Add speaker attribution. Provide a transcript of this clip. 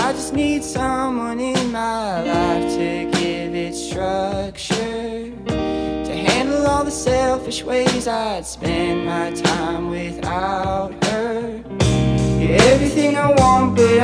Speaker 1: I just need someone in my life to give it structure, to handle all the selfish ways I'd spend my time without her. You're everything I want, but